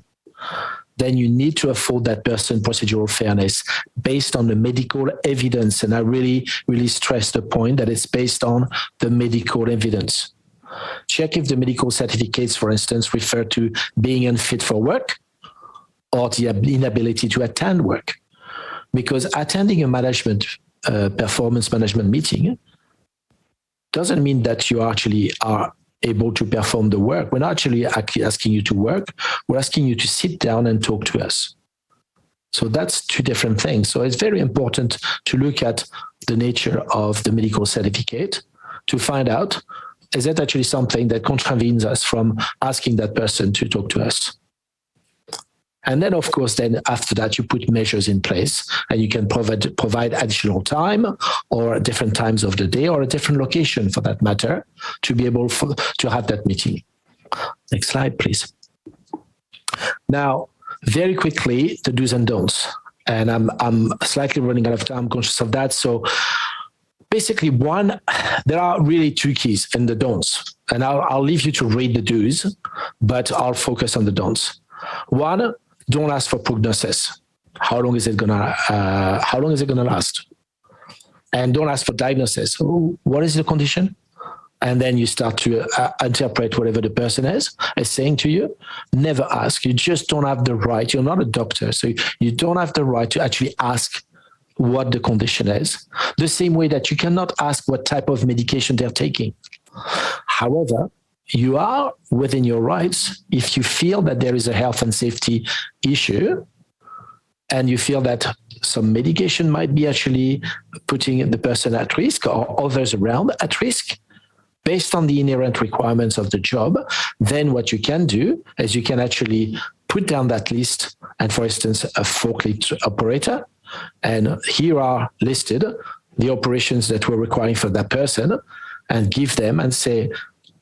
then you need to afford that person procedural fairness based on the medical evidence. And I really, really stress the point that it's based on the medical evidence. Check if the medical certificates, for instance, refer to being unfit for work or the inability to attend work. Because attending a performance management meeting doesn't mean that you actually are able to perform the work. We're not actually asking you to work. We're asking you to sit down and talk to us. So that's 2 different things. So it's very important to look at the nature of the medical certificate to find out, is it actually something that contravenes us from asking that person to talk to us? And then, of course, then after that, you put measures in place, and you can provide additional time or different times of the day or a different location for that matter to be able to have that meeting. Next slide, please. Now, very quickly, the do's and don'ts. And I'm slightly running out of time, I'm conscious of that. So basically, there are really 2 keys in the don'ts. And I'll leave you to read the do's, but I'll focus on the don'ts. 1, don't ask for prognosis. How long is it gonna last? And don't ask for diagnosis. What is the condition? And then you start to interpret whatever the person is saying to you. Never ask. You just don't have the right. You're not a doctor, so you don't have the right to actually ask what the condition is. The same way that you cannot ask what type of medication they're taking. However, you are within your rights if you feel that there is a health and safety issue and you feel that some medication might be actually putting the person at risk or others around at risk based on the inherent requirements of the job. Then what you can do is you can actually put down that list and, for instance, a forklift operator, and here are listed the operations that we're requiring for that person, and give them and say,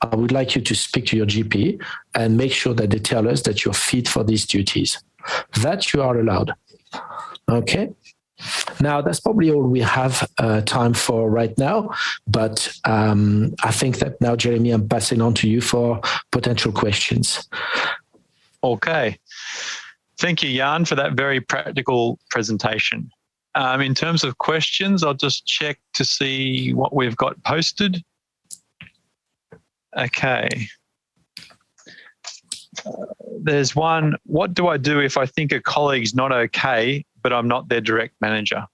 I would like you to speak to your GP and make sure that they tell us that you're fit for these duties. That you are allowed. Okay. Now, that's probably all we have time for right now. But I think that now, Jeremy, I'm passing on to you for potential questions. Okay. Thank you, Jan, for that very practical presentation. In terms of questions, I'll just check to see what we've got posted. Okay. There's one, what do I do if I think a colleague's not okay, but I'm not their direct manager?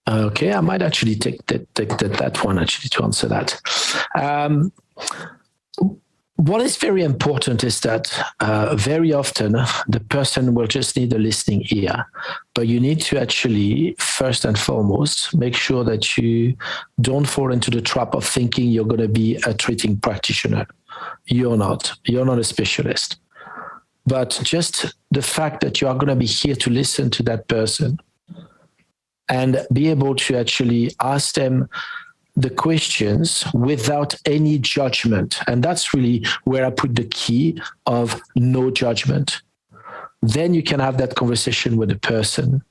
Okay, I might actually take that one actually to answer that. What is very important is that very often the person will just need a listening ear, but you need to actually, first and foremost, make sure that you don't fall into the trap of thinking you're going to be a treating practitioner. You're not a specialist. But just the fact that you are going to be here to listen to that person and be able to actually ask them the questions without any judgment. And that's really where I put the key of no judgment. Then you can have that conversation with the person.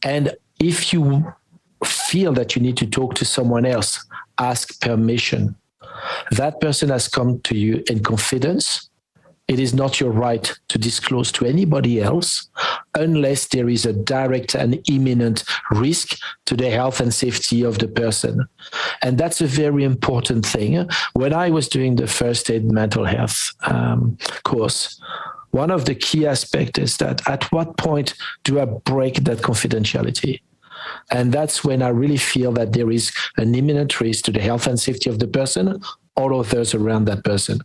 And if you feel that you need to talk to someone else, ask permission. That person has come to you in confidence. It is not your right to disclose to anybody else unless there is a direct and imminent risk to the health and safety of the person. And that's a very important thing. When I was doing the first aid mental health course, one of the key aspects is that at what point do I break that confidentiality? And that's when I really feel that there is an imminent risk to the health and safety of the person or others around that person.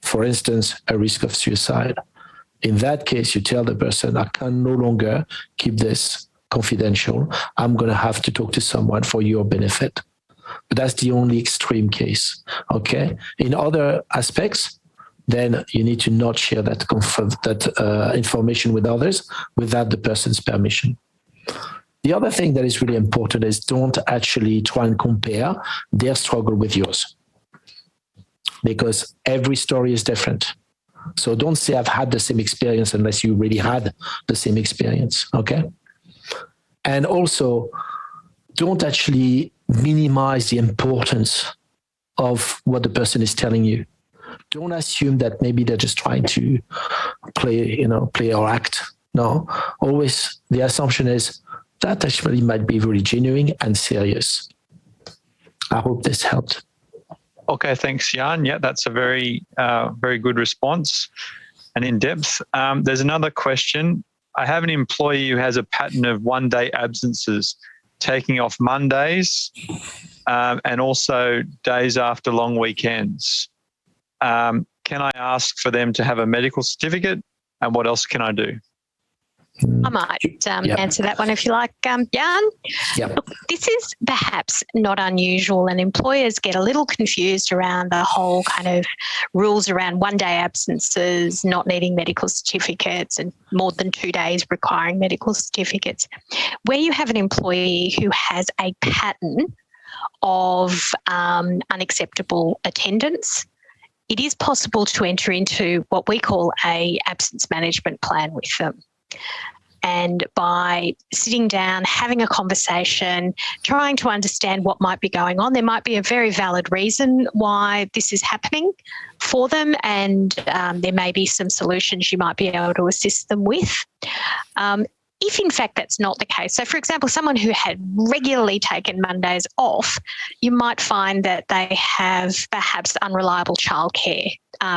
For instance, a risk of suicide. In that case, you tell the person, I can no longer keep this confidential. I'm going to have to talk to someone for your benefit. But that's the only extreme case, okay? In other aspects, then you need to not share that information with others without the person's permission. The other thing that is really important is don't actually try and compare their struggle with yours, because every story is different. So don't say I've had the same experience unless you really had the same experience, okay? And also, don't actually minimize the importance of what the person is telling you. Don't assume that maybe they're just trying to play or act. No, always the assumption is that actually might be very genuine and serious. I hope this helped. Okay, thanks, Jan. Yeah, that's a very, very good response and in depth. There's another question. I have an employee who has a pattern of one-day absences, taking off Mondays and also days after long weekends. Can I ask for them to have a medical certificate, and what else can I do? I might answer that one if you like, Jan. Yep. Look, this is perhaps not unusual, and employers get a little confused around the whole kind of rules around one-day absences, not needing medical certificates, and more than 2 days requiring medical certificates. Where you have an employee who has a pattern of unacceptable attendance, it is possible to enter into what we call a absence management plan with them. And by sitting down, having a conversation, trying to understand what might be going on, there might be a very valid reason why this is happening for them, and there may be some solutions you might be able to assist them with. If in fact that's not the case, so for example, someone who had regularly taken Mondays off, you might find that they have perhaps unreliable childcare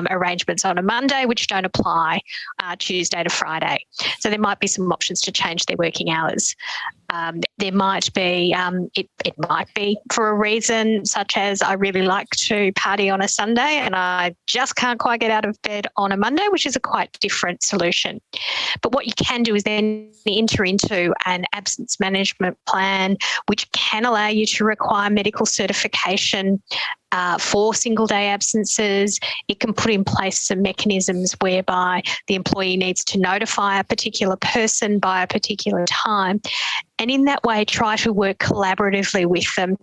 arrangements on a Monday which don't apply Tuesday to Friday. So there might be some options to change their working hours. There might be, it might be for a reason such as I really like to party on a Sunday and I just can't quite get out of bed on a Monday, which is a quite different solution. But what you can do is then enter into an absence management plan, which can allow you to require medical certification for single day absences. It can put in place some mechanisms whereby the employee needs to notify a particular person by a particular time, and in that way try to work collaboratively with them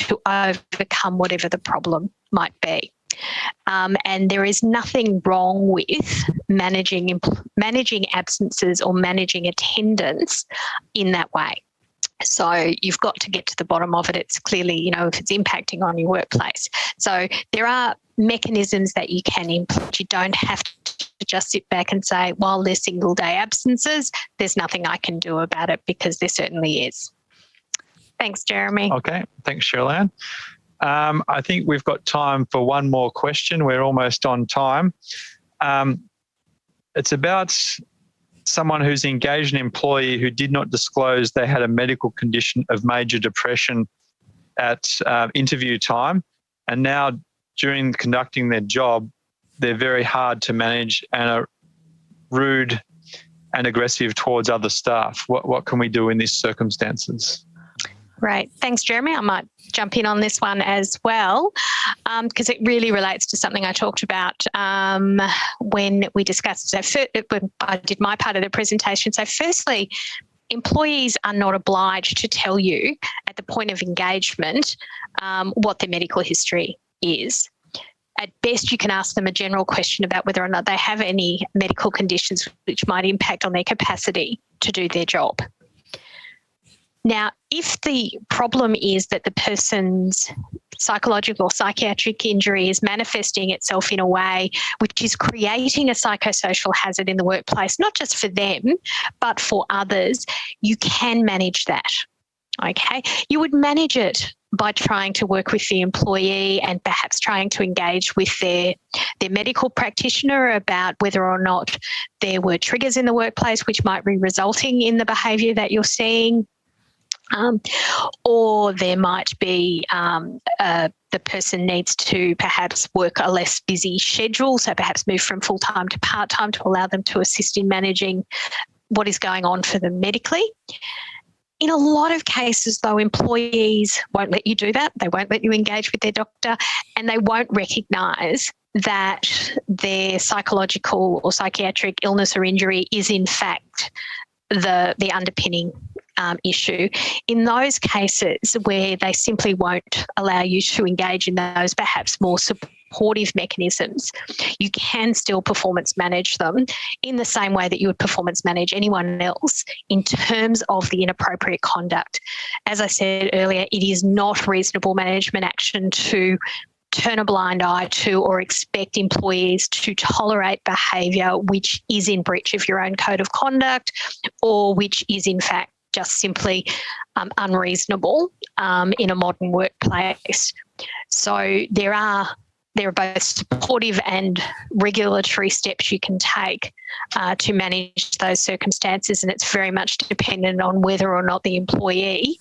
to overcome whatever the problem might be. And there is nothing wrong with managing absences or managing attendance in that way. So you've got to get to the bottom of it. It's clearly, if it's impacting on your workplace. So there are mechanisms that you can implement. You don't have to just sit back and say, while there's single day absences, there's nothing I can do about it, because there certainly is. Thanks, Jeremy. Okay, thanks, Cheryl-Anne. I think we've got time for one more question. We're almost on time. It's about someone who's engaged an employee who did not disclose they had a medical condition of major depression at interview time, and now during conducting their job, they're very hard to manage and are rude and aggressive towards other staff. What can we do in these circumstances? Right. Thanks, Jeremy. I might jump in on this one as well, because it really relates to something I talked about when we discussed, when I did my part of the presentation. So firstly, employees are not obliged to tell you at the point of engagement what their medical history is. At best, you can ask them a general question about whether or not they have any medical conditions which might impact on their capacity to do their job. Now, if the problem is that the person's psychological or psychiatric injury is manifesting itself in a way which is creating a psychosocial hazard in the workplace, not just for them, but for others, you can manage that. Okay, you would manage it by trying to work with the employee and perhaps trying to engage with their medical practitioner about whether or not there were triggers in the workplace which might be resulting in the behaviour that you're seeing. Or there might be the person needs to perhaps work a less busy schedule, so perhaps move from full-time to part-time to allow them to assist in managing what is going on for them medically. In a lot of cases, though, employees won't let you do that. They won't let you engage with their doctor, and they won't recognise that their psychological or psychiatric illness or injury is in fact the underpinning issue. In those cases where they simply won't allow you to engage in those perhaps more supportive mechanisms, you can still performance manage them in the same way that you would performance manage anyone else in terms of the inappropriate conduct. As I said earlier, it is not reasonable management action to turn a blind eye to or expect employees to tolerate behaviour which is in breach of your own code of conduct or which is in fact just simply unreasonable in a modern workplace. So there are both supportive and regulatory steps you can take to manage those circumstances, and it's very much dependent on whether or not the employee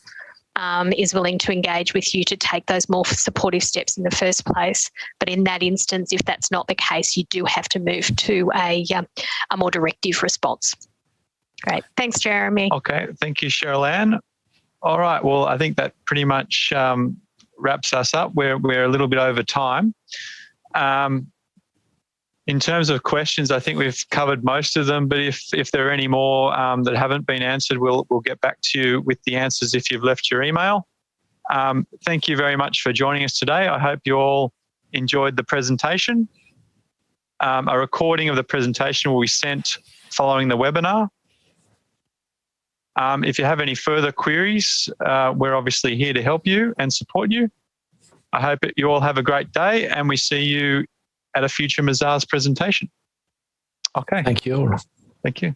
is willing to engage with you to take those more supportive steps in the first place. But in that instance, if that's not the case, you do have to move to a more directive response. Great. Thanks, Jeremy. Okay. Thank you, Cheryl Ann. All right. Well, I think that pretty much wraps us up. We're a little bit over time. In terms of questions, I think we've covered most of them, but if there are any more that haven't been answered, we'll get back to you with the answers if you've left your email. Thank you very much for joining us today. I hope you all enjoyed the presentation. A recording of the presentation will be sent following the webinar. If you have any further queries, we're obviously here to help you and support you. I hope you all have a great day, and we see you at a future Mazars presentation. Okay. Thank you all. Thank you.